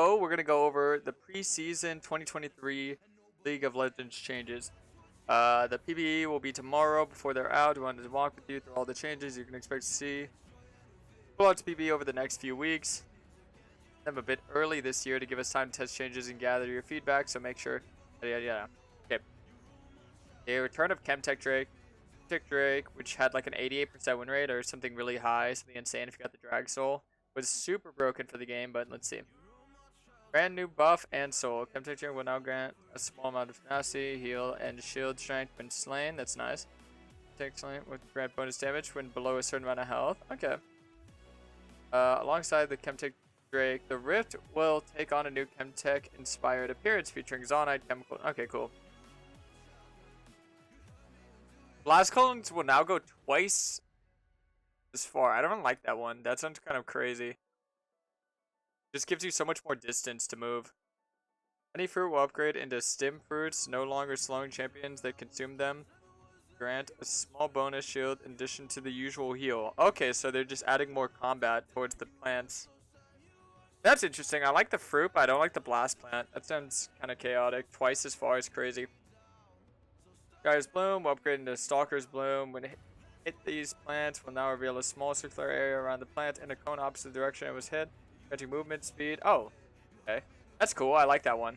Oh, we're gonna go over the preseason 2023 League of Legends changes. The PBE will be tomorrow before they're out. We wanted to walk with you through all the changes you can expect to see. Roll out to PBE over the next few weeks. Them a bit early this year to give us time to test changes and gather your feedback. So make sure. Yeah. Okay. A return of Chemtech Drake, which had like an 88% win rate or something really high, something insane if you got the Drag Soul, was super broken for the game. But let's see. Brand new buff and soul. Chemtech will now grant a small amount of tenacity, heal, and shield strength when slain. That's nice. Take slain with grant bonus damage when below a certain amount of health. Okay. Alongside the Chemtech Drake, the Rift will take on a new Chemtech inspired appearance featuring Zonite chemical. Okay, cool. Blast Cones will now go twice as far. I don't like that one. That sounds kind of crazy. Just gives you so much more distance to move. Any fruit will upgrade into stim fruits, no longer slowing champions that consume them. Grant a small bonus shield in addition to the usual heal. Okay, so they're just adding more combat towards the plants. That's interesting. I like the fruit, but I don't like the blast plant. That sounds kind of chaotic. Twice as far is crazy. Sky's Bloom will upgrade into Stalker's Bloom. When hit these plants, will now reveal a small circular area around the plant in a cone opposite direction it was hit. Granting movement speed. Oh, okay. That's cool. I like that one.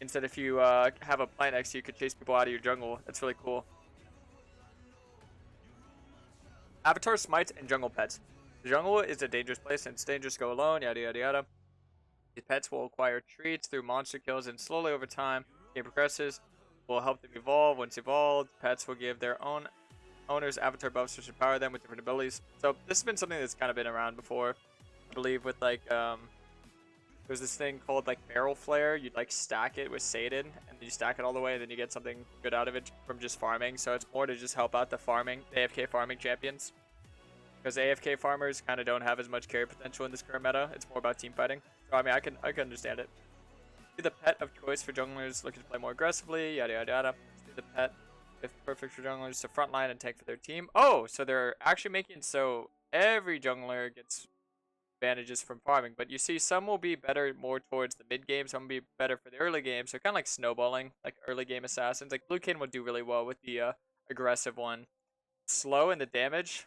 Instead, if you have a plant next to you, you could chase people out of your jungle. That's really cool. Avatar Smites and Jungle Pets. The jungle is a dangerous place and it's dangerous to go alone, yada yada yada. These pets will acquire treats through monster kills and slowly over time, game progresses, will help them evolve. Once evolved, pets will give their own owners avatar buffs which empower them with different abilities. So this has been something that's kind of been around before. I believe with like, there's this thing called like Barrel Flare. You'd like stack it with Satan and you stack it all the way and then you get something good out of it from just farming. So it's more to just help out the AFK farming champions. Because AFK farmers kind of don't have as much carry potential in this current meta. It's more about team fighting. So I mean, I can understand it. Be the pet of choice for junglers looking to play more aggressively. Yada yada yada. Be the pet if perfect for junglers to frontline and tank for their team. Oh, so they're actually making so every jungler gets advantages from farming. But you see, some will be better more towards the mid game. Some will be better for the early game. So kind of like snowballing, like early game assassins. Like Blue Kayn would do really well with the aggressive one. Slow in the damage.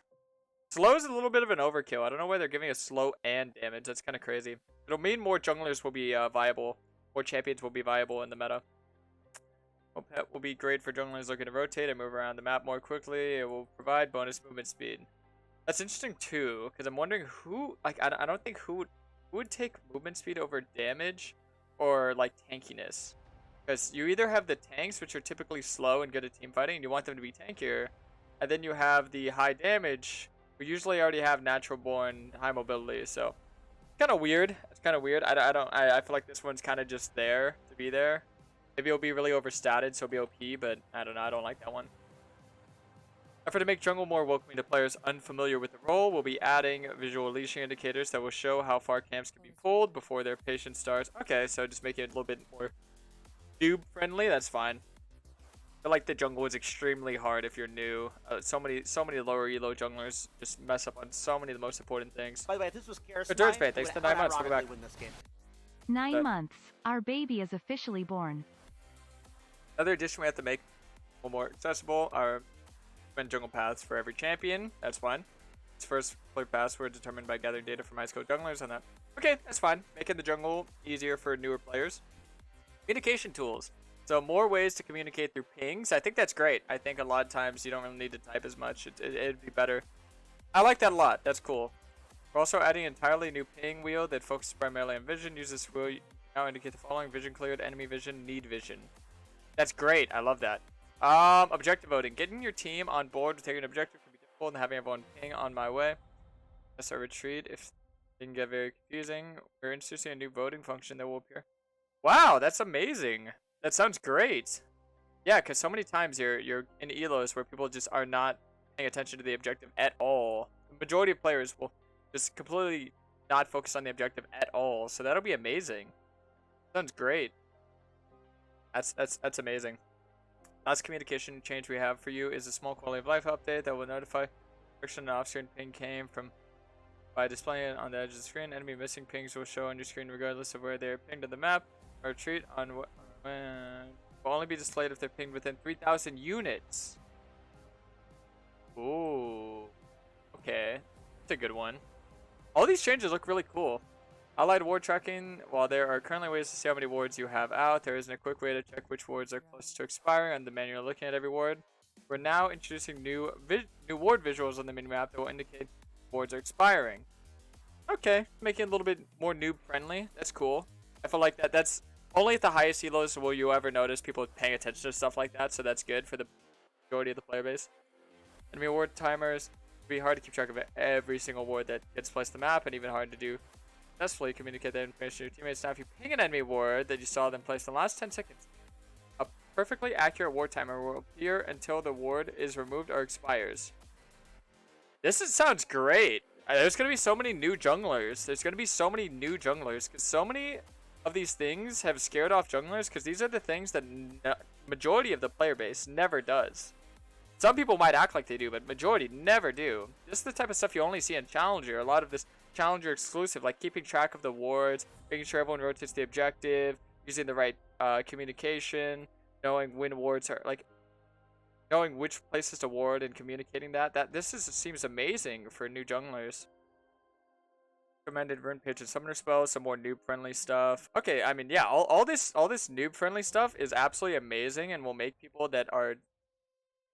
Slow is a little bit of an overkill. I don't know why they're giving us slow and damage. That's kind of crazy. It'll mean more junglers will be viable. More champions will be viable in the meta. Pet will be great for junglers looking to rotate and move around the map more quickly. It will provide bonus movement speed. That's interesting too, because I'm wondering who, like, I don't think who would take movement speed over damage or like tankiness. Because you either have the tanks, which are typically slow and good at team fighting, and you want them to be tankier, and then you have the high damage. We usually already have natural born high mobility, so kind of weird. It's kind of weird. I feel like this one's kind of just there to be there. Maybe it'll be really overstated, so it'll be OP, but I don't know. I don't like that one. Effort to make jungle more welcoming to players unfamiliar with the role, we'll be adding visual leashing indicators that will show how far camps can be pulled before their patience starts. Okay, so just make it a little bit more noob friendly. That's fine. I feel like the jungle is extremely hard if you're new. So many lower elo junglers just mess up on so many of the most important things. By the way, this was Karasmai. Dirtbait, thanks for the 9 months. Welcome back. Win this game. 9 months. Our baby is officially born. Another addition we have to make more accessible are jungle paths for every champion. That's fine. Its first player paths were determined by gathering data from ice code junglers on that. Okay, that's fine. Making the jungle easier for newer players. Communication tools. So more ways to communicate through pings. I think that's great. I think a lot of times you don't really need to type as much. It'd be better. I like that a lot. That's cool. We're also adding an entirely new ping wheel that focuses primarily on vision. Use this wheel now indicate the following: vision cleared, enemy vision, need vision. That's great. I love that. Objective voting. Getting your team on board with taking an objective can be difficult, and having everyone ping on my way. That's our retreat. If it can get very confusing, we're introducing a new voting function that will appear. Wow, that's amazing. That sounds great. Yeah, because so many times you're in elos where people just are not paying attention to the objective at all. The majority of players will just completely not focus on the objective at all. So that'll be amazing. Sounds great. That's amazing. Last communication change we have for you is a small quality of life update that will notify friction and off-screen ping came from By displaying it on the edge of the screen, enemy missing pings will show on your screen regardless of where they are pinged on the map. Or retreat on will only be displayed if they're pinged within 3,000 units. Ooh. Okay. That's a good one. All these changes look really cool. Allied ward tracking. While there are currently ways to see how many wards you have out, there isn't a quick way to check which wards are close to expiring on the menu looking at every ward. We're now introducing new ward visuals on the minimap that will indicate wards are expiring. Okay, making it a little bit more noob friendly. That's cool. I feel like that's only at the highest elos will you ever notice people paying attention to stuff like that, so that's good for the majority of the player base. Enemy ward timers. It'll be hard to keep track of every single ward that gets placed on the map, and even hard to do successfully communicate that information to your teammates. Now, if you ping an enemy ward that you saw them placed in the last 10 seconds, a perfectly accurate ward timer will appear until the ward is removed or expires. Sounds great. There's going to be so many new junglers. Because so many of these things have scared off junglers, because these are the things that majority of the player base never does. Some people might act like they do, but majority never do. This is the type of stuff you only see in Challenger. A lot of this Challenger exclusive, like keeping track of the wards, making sure everyone rotates the objective, using the right communication, knowing when wards are, like, knowing which places to ward and communicating that. Seems amazing for new junglers. Recommended rune pitch and summoner spells, some more noob friendly stuff. Okay, I mean, yeah, all this noob friendly stuff is absolutely amazing and will make people that are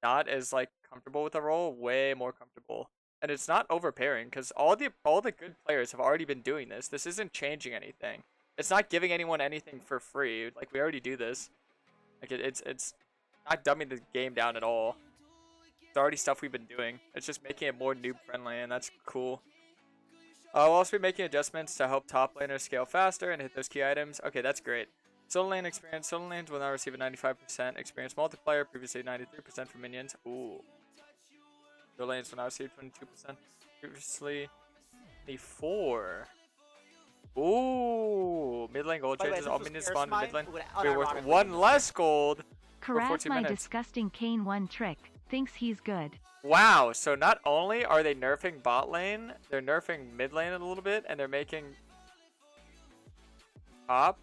not as like comfortable with the role way more comfortable. And it's not overpairing, because all the good players have already been doing this. This isn't changing anything. It's not giving anyone anything for free. Like, we already do this. Like, it's not dumbing the game down at all. It's already stuff we've been doing. It's just making it more noob friendly, and that's cool. We'll also be making adjustments to help top laners scale faster and hit those key items. Okay, that's great. Solo lane experience. Solo lanes will now receive a 95% experience multiplier, previously 93% for minions. Ooh. Solo lanes will now receive 22%, previously 24. Ooh. Mid lane gold changes. All minions spawned in mid lane will be worth 1 less gold for 14 Karasmai minutes. disgusting Kayn one trick. Thinks he's good. Wow, so not only are they nerfing bot lane, they're nerfing mid lane a little bit, and they're making top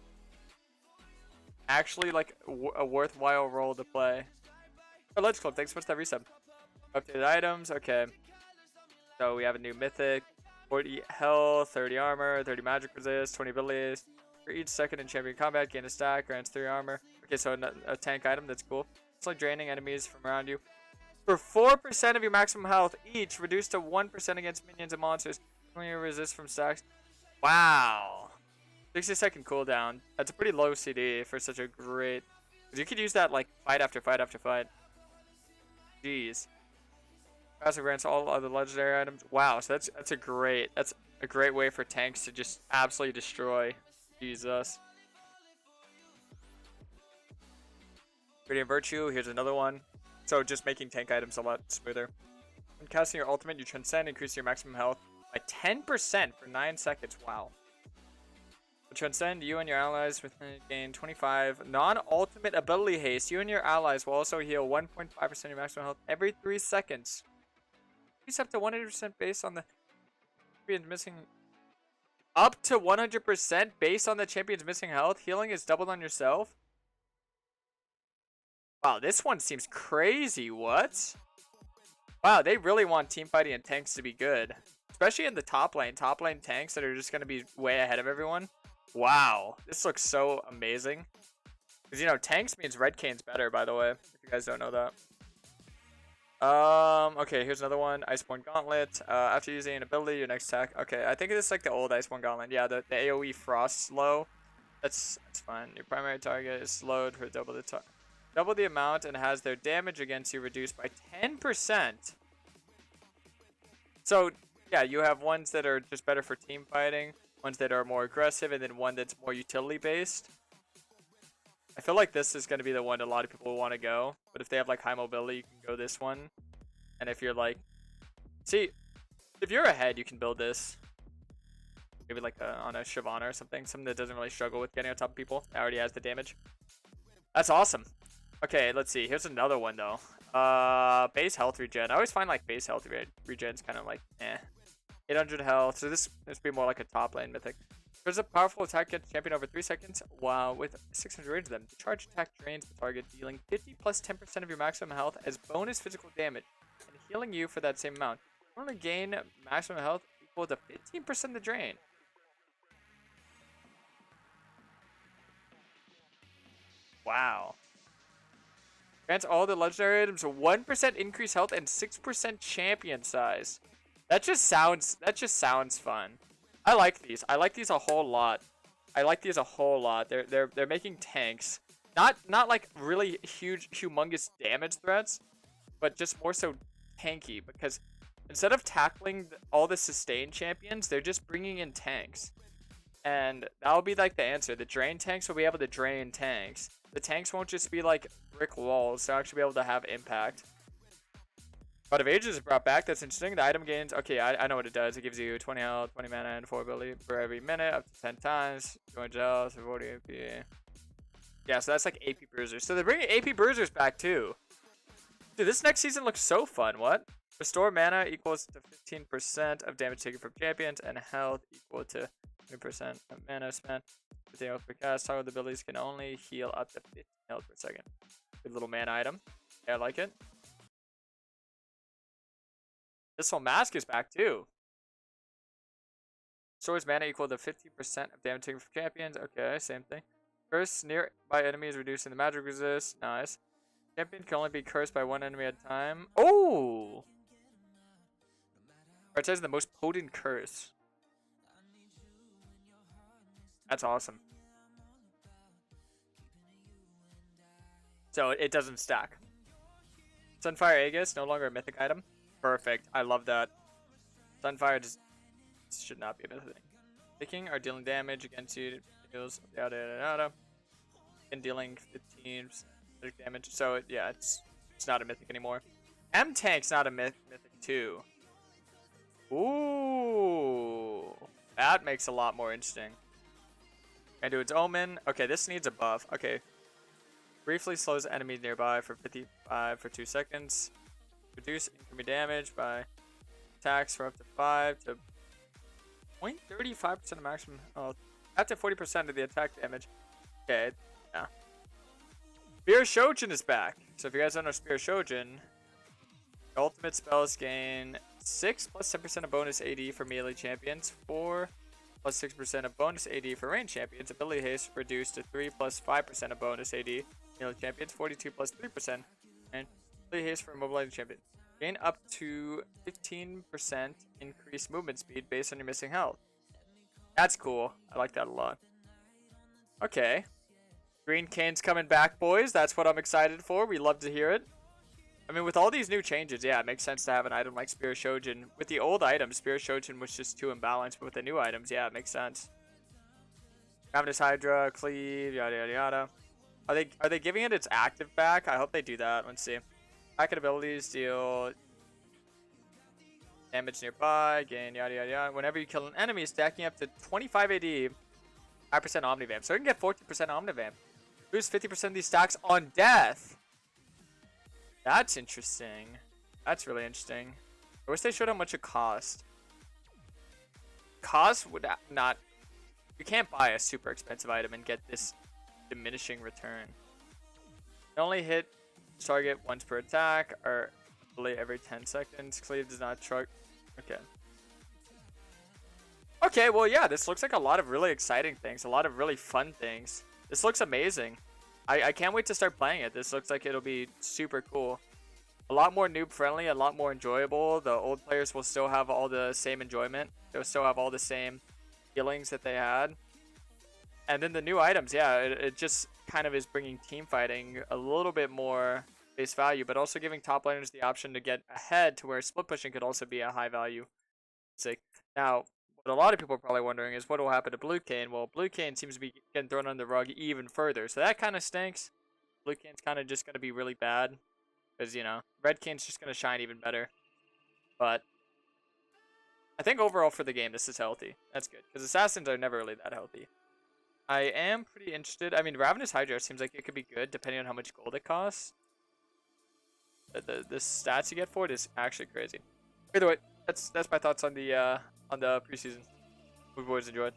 actually like a worthwhile role to play. Oh, Let's Club, thanks so much for that resub. Updated items, okay. So we have a new mythic, 40 health, 30 armor, 30 magic resist, 20 abilities. For each second in champion combat, gain a stack, grants 3 armor. Okay, so a tank item, that's cool. It's like draining enemies from around you. For 4% of your maximum health each, reduced to 1% against minions and monsters. When you resist from stacks. Wow. 60-second cooldown. That's a pretty low CD for such a great... Because you could use that like fight after fight after fight. Jeez. Passive grants all other legendary items. Wow, so that's a great way for tanks to just absolutely destroy. Jesus. Radiant Virtue, here's another one. So just making tank items a lot smoother. When casting your ultimate, you transcend, increase your maximum health by 10% for 9 seconds. Wow. With transcend, you and your allies gain 25 non-ultimate ability haste. You and your allies will also heal 1.5% of your maximum health every 3 seconds. Increase up to 100% based on the champion's missing. Up to 100% based on the champion's missing health. Healing is doubled on yourself. Wow, this one seems crazy. What? Wow, they really want teamfighting and tanks to be good. Especially in the top lane. Top lane tanks that are just going to be way ahead of everyone. Wow, this looks so amazing. Because, you know, tanks means red Kayn's better, by the way. If you guys don't know that. Okay, here's another one. Iceborne Gauntlet. After using an ability, your next attack. Okay, I think this is like the old Iceborne Gauntlet. Yeah, the AoE Frost slow. That's fine. Your primary target is slowed for double the amount and has their damage against you reduced by 10%. So, yeah, you have ones that are just better for team fighting, ones that are more aggressive, and then one that's more utility based. I feel like this is going to be the one a lot of people will want to go. But if they have like high mobility, you can go this one. And if you're like... See, if you're ahead, you can build this. Maybe like on a Shyvana or something. Something that doesn't really struggle with getting on top of people. That already has the damage. That's awesome. Okay, let's see. Here's another one, though. Base health regen. I always find, like, base health regen's kind of, like, eh. 800 health. So this must be more like a top lane mythic. There's a powerful attack against champion over 3 seconds, while with 600 range of them. The charge attack drains the target, dealing 50 plus 10% of your maximum health as bonus physical damage, and healing you for that same amount. You only gain maximum health equal to 15% of the drain. Wow. Grants all the legendary items a 1% increased health and 6% champion size. That just sounds fun. I like these. I like these a whole lot. They're making tanks. Not like really huge, humongous damage threats, but just more so tanky, because instead of tackling all the sustain champions, they're just bringing in tanks. And that'll be like the answer. The drain tanks will be able to drain tanks. The tanks won't just be like brick walls. They'll actually be able to have impact. God of Ages is brought back. That's interesting. The item gains. Okay, I know what it does. It gives you 20 health, 20 mana, and 4 ability for every minute, up to 10 times. 200 health, 40 AP. Yeah, so that's like AP Bruisers. So they're bringing AP Bruisers back too. Dude, this next season looks so fun. What? Restore mana equals to 15% of damage taken from champions, and health equal to 20% of mana spent. With the health per cast, toggle abilities can only heal up to 15 health per second. Good little mana item. Yeah, I like it. This whole mask is back too. Restores mana equal to 50% of damage taken from champions. Okay, same thing. Curse nearby enemies reducing the magic resist. Nice. Champion can only be cursed by one enemy at a time. Oh! Prioritizing the most potent curse. That's awesome. So it doesn't stack. Sunfire Aegis, no longer a mythic item. Perfect. I love that. Sunfire just should not be a mythic thing. Picking or dealing damage against you. Deals yada yada yada. And dealing 15 damage. So yeah, it's not a mythic anymore. M-Tank's not a mythic too. Ooh. That makes a lot more interesting. And do its omen. Okay, this needs a buff. Okay. Briefly slows enemies nearby for 55 for 2 seconds. Reduce incoming damage by attacks for up to 5 to 0.35% of maximum health. Up to 40% of the attack damage. Okay, yeah. Spear Shojin is back. So if you guys don't know Spear Shojin, ultimate spells gain 6 plus 10% of bonus AD for melee champions, 4 plus 6% of bonus AD for ranged champions, ability haste reduced to 3 plus 5% of bonus AD, melee champions, 42 plus 3%, and ability haste for immobilizing champions. Gain up to 15% increased movement speed based on your missing health. That's cool. I like that a lot. Okay. Green Kayn's coming back, boys. That's what I'm excited for. We love to hear it. I mean, with all these new changes, yeah, it makes sense to have an item like Spear Shojin. With the old items, Spear Shojin was just too imbalanced, but with the new items, yeah, it makes sense. Ravenous Hydra, Cleave, yada yada yada. Are they giving it its active back? I hope they do that. Let's see. Packet abilities deal damage nearby, gain yada yada yada. Whenever you kill an enemy, stacking up to 25 AD, 5% Omnivamp. So you can get 14% Omnivamp. Boost 50% of these stacks on death. That's interesting. That's really interesting. I wish they showed how much it cost. Cost would not... You can't buy a super expensive item and get this diminishing return. You only hit target once per attack, or every 10 seconds. Cleave does not truck. Okay. Okay, well, yeah, this looks like a lot of really exciting things. A lot of really fun things. This looks amazing. I can't wait to start playing it. This looks like it'll be super cool. A lot more noob friendly, a lot more enjoyable. The old players will still have all the same enjoyment. They'll still have all the same feelings that they had. And then the new items, yeah, it just kind of is bringing team fighting a little bit more face value, but also giving top laners the option to get ahead to where split pushing could also be a high value. Now, what a lot of people are probably wondering is what will happen to Blue Kayn. Well, Blue Kayn seems to be getting thrown on the rug even further, so that kind of stinks. Blue Kayn's kind of just going to be really bad because, you know, Red Kayn's just going to shine even better. But I think overall for the game, this is healthy. That's good because Assassins are never really that healthy. I am pretty interested. I mean, Ravenous Hydra seems like it could be good depending on how much gold it costs. The stats you get for it is actually crazy. Either way, that's my thoughts on the on the preseason. We boys enjoyed.